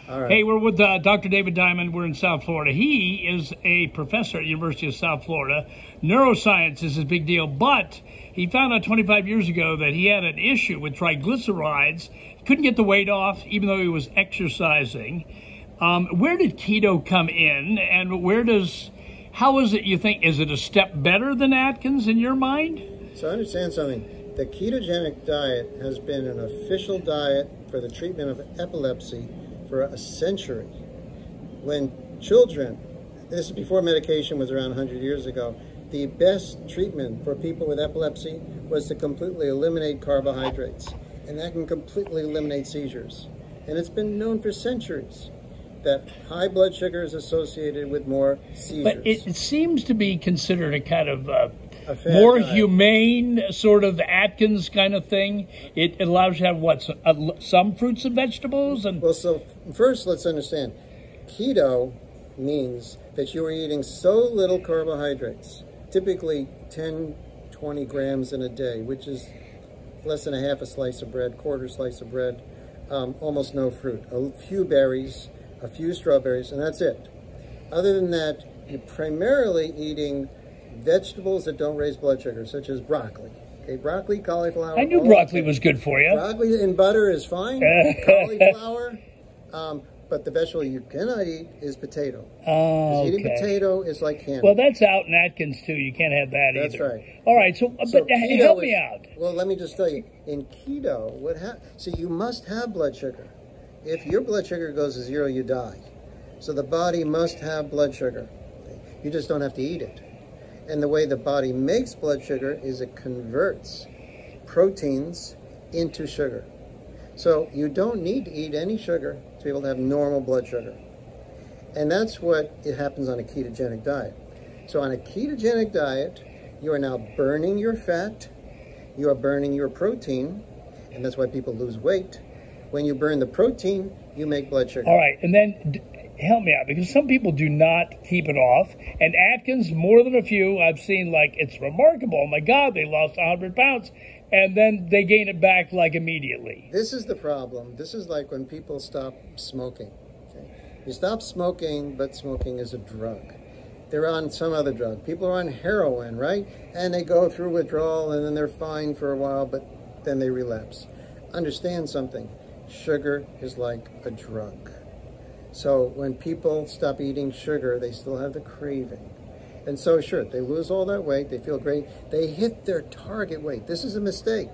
All right. Hey, we're with Dr. David Diamond. We're in South Florida. He is a professor at the University of South Florida. Neuroscience is his big deal, but he found out 25 years ago that he had an issue with triglycerides. He couldn't get the weight off, even though he was exercising. Where did keto come in, and how is it, you think, is it a step better than Atkins in your mind? So understand something. The ketogenic diet has been an official diet for the treatment of epilepsy for a century. When children, this is before medication was around 100 years ago, the best treatment for people with epilepsy was to completely eliminate carbohydrates. And that can completely eliminate seizures. And it's been known for centuries that high blood sugar is associated with more seizures. But it seems to be considered a kind of more humane sort of Atkins kind of thing. It allows you to have what, some fruits and vegetables? Well, so first let's understand, keto means that you are eating so little carbohydrates, typically 10, 20 grams in a day, which is less than a half a slice of bread, quarter slice of bread, almost no fruit, a few berries, a few strawberries, and that's it. Other than that, you're primarily eating vegetables that don't raise blood sugar, such as broccoli. Okay, broccoli, cauliflower. I knew broccoli was good for you. Broccoli in butter is fine. Cauliflower. But the vegetable you cannot eat is potato. Oh, eating potato is like candy. Well, that's out in Atkins, too. You can't have that either. That's right. All right, so but help me out. Well, let me just tell you. In keto, so you must have blood sugar. If your blood sugar goes to zero, you die. So the body must have blood sugar. You just don't have to eat it. And the way the body makes blood sugar is it converts proteins into sugar. So you don't need to eat any sugar to be able to have normal blood sugar. And that's what it happens on a ketogenic diet. So on a ketogenic diet, you are now burning your fat, you are burning your protein, and that's why people lose weight. When you burn the protein, you make blood sugar. All right, and then help me out, because some people do not keep it off. And Atkins, more than a few, I've seen, like, it's remarkable. Oh, my God, they lost 100 pounds. And then they gain it back, like, immediately. This is the problem. This is like when people stop smoking. Okay? You stop smoking, but smoking is a drug. They're on some other drug. People are on heroin, right? And they go through withdrawal, and then they're fine for a while, but then they relapse. Understand something. Sugar is like a drug. So when people stop eating sugar, they still have the craving. And so sure, they lose all that weight, they feel great, they hit their target weight. This is a mistake.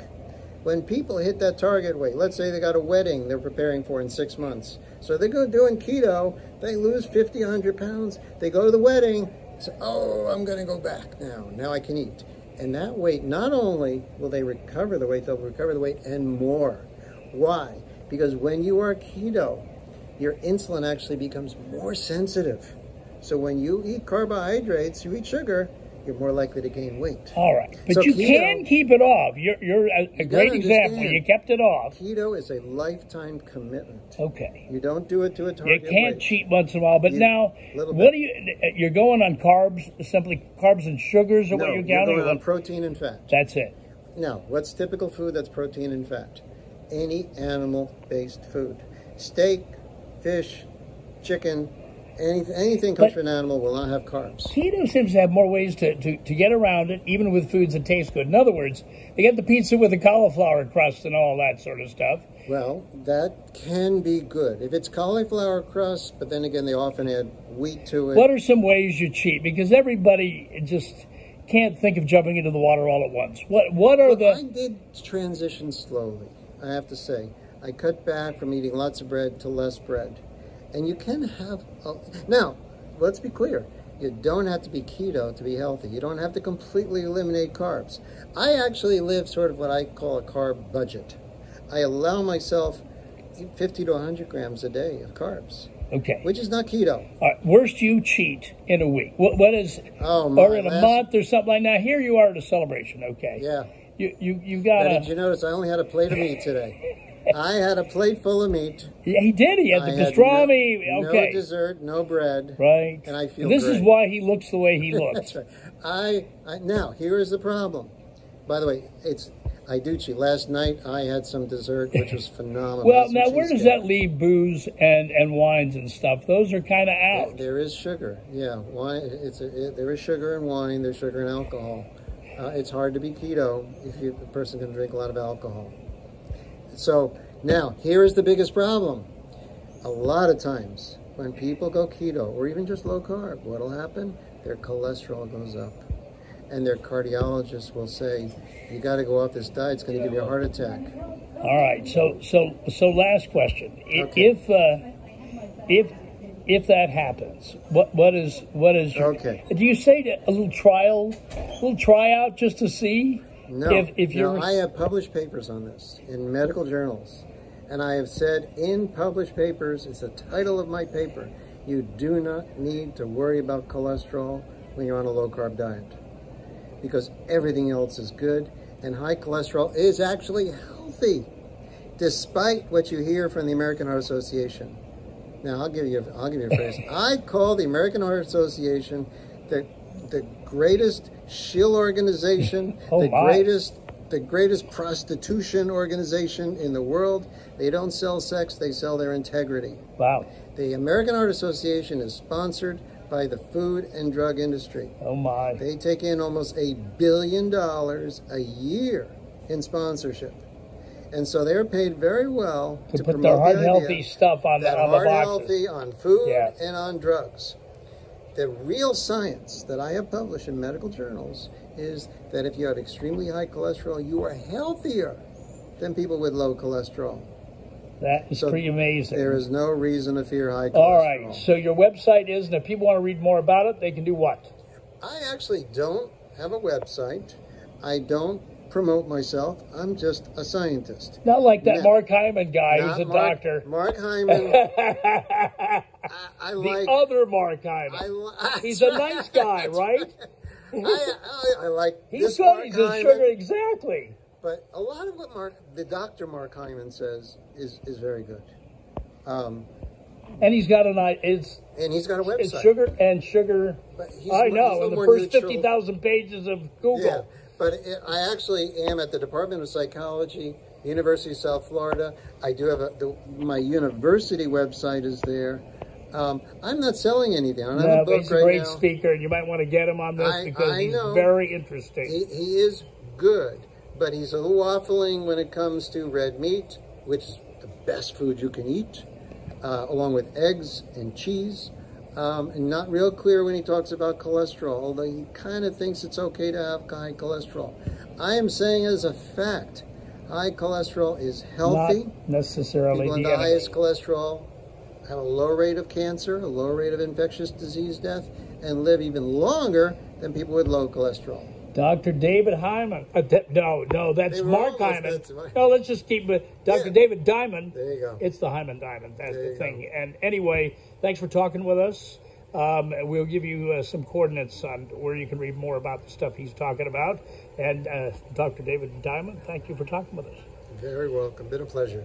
When people hit that target weight, let's say they got a wedding they're preparing for in 6 months. So they go doing keto, they lose 50, 100 pounds, they go to the wedding, say, oh, I'm gonna go back now I can eat. And that weight, not only will they recover the weight, they'll recover the weight and more. Why? Because when you are keto, your insulin actually becomes more sensitive. So when you eat carbohydrates, you eat sugar, you're more likely to gain weight. All right. But so you can keep it off. You're a great example. You kept it off. Keto is a lifetime commitment. Okay. You don't do it to a target weight. You can't cheat once in a while. But now, you're going on carbs, simply carbs and sugars or what you're counting? You're going on protein and fat. That's it. Now, what's typical food that's protein and fat? Any animal-based food. Steak, fish, chicken, anything comes from an animal will not have carbs. Keto seems to have more ways to get around it, even with foods that taste good. In other words, they get the pizza with the cauliflower crust and all that sort of stuff. Well, that can be good. If it's cauliflower crust, but then again, they often add wheat to it. What are some ways you cheat? Because everybody just can't think of jumping into the water all at once. What are the... I did transition slowly, I have to say. I cut back from eating lots of bread to less bread. And you can have... Now, let's be clear. You don't have to be keto to be healthy. You don't have to completely eliminate carbs. I actually live sort of what I call a carb budget. I allow myself 50 to 100 grams a day of carbs. Okay. Which is not keto. All right. Worst you cheat in a week? What is... or in a month or something like that? Now, here you are at a celebration, okay? Yeah. You got to... Did you notice I only had a plate of meat today? I had a plate full of meat. Yeah, he did. He had the pastrami. No dessert, no bread. Right. And I feel This is why he looks the way he looks. That's right. Now, here is the problem. By the way, I do cheat. Last night I had some dessert, which was phenomenal. Well, now where does that leave booze and wines and stuff? Those are kind of out. There is sugar. Yeah, wine. There is sugar in wine. There's sugar in alcohol. It's hard to be keto if a person can drink a lot of alcohol. So now, here is the biggest problem. A lot of times when people go keto or even just low carb, what will happen? Their cholesterol goes up. And their cardiologist will say, you got to go off this diet. It's going to give you a heart attack. All right. So last question. Okay. If that happens, what is your, okay? Do you say a little tryout just to see? No. No, I have published papers on this in medical journals, and I have said in published papers, it's the title of my paper, you do not need to worry about cholesterol when you're on a low-carb diet, because everything else is good, and high cholesterol is actually healthy, despite what you hear from the American Heart Association. Now, I'll give you a phrase. I call the American Heart Association the greatest shill organization, the greatest prostitution organization in the world. They don't sell sex, they sell their integrity. Wow. The American Heart Association is sponsored by the food and drug industry. Oh my. They take in almost $1 billion a year in sponsorship. And so they're paid very well to put their heart healthy stuff on the boxes. Heart healthy on food and on drugs. The real science that I have published in medical journals is that if you have extremely high cholesterol, you are healthier than people with low cholesterol. That is pretty amazing. There is no reason to fear high cholesterol. All right. So your website is, and if people want to read more about it, they can do what? I actually don't have a website. I don't promote myself. I'm just a scientist. Not like that Mark Hyman guy who's a doctor. Mark Hyman. I like the other Mark Hyman. He's a nice guy, right? I like this Mark He's Hyman. Sugar, exactly. But a lot of what the Dr. Mark Hyman says is very good. And he's got he's got a website. It's sugar. But I know. In the first 50,000 pages of Google. Yeah. But I actually am at the Department of Psychology, University of South Florida. I do have my university website is there. I'm not selling anything. I don't have a book right now. He's a great speaker, and you might want to get him on this because he's very interesting. He is good, but he's a little waffling when it comes to red meat, which is the best food you can eat, along with eggs and cheese. And not real clear when he talks about cholesterol, although he kind of thinks it's okay to have high cholesterol. I am saying as a fact, high cholesterol is healthy. Not necessarily people with the highest cholesterol have a low rate of cancer, a low rate of infectious disease death, and live even longer than people with low cholesterol. Dr. David Hyman. No, that's Mark Hyman. No, let's just keep it. Dr. David Diamond. There you go. It's the Hyman Diamond. That's the thing. And anyway, thanks for talking with us. We'll give you some coordinates on where you can read more about the stuff he's talking about. And Dr. David Diamond, thank you for talking with us. Very welcome. Been a pleasure.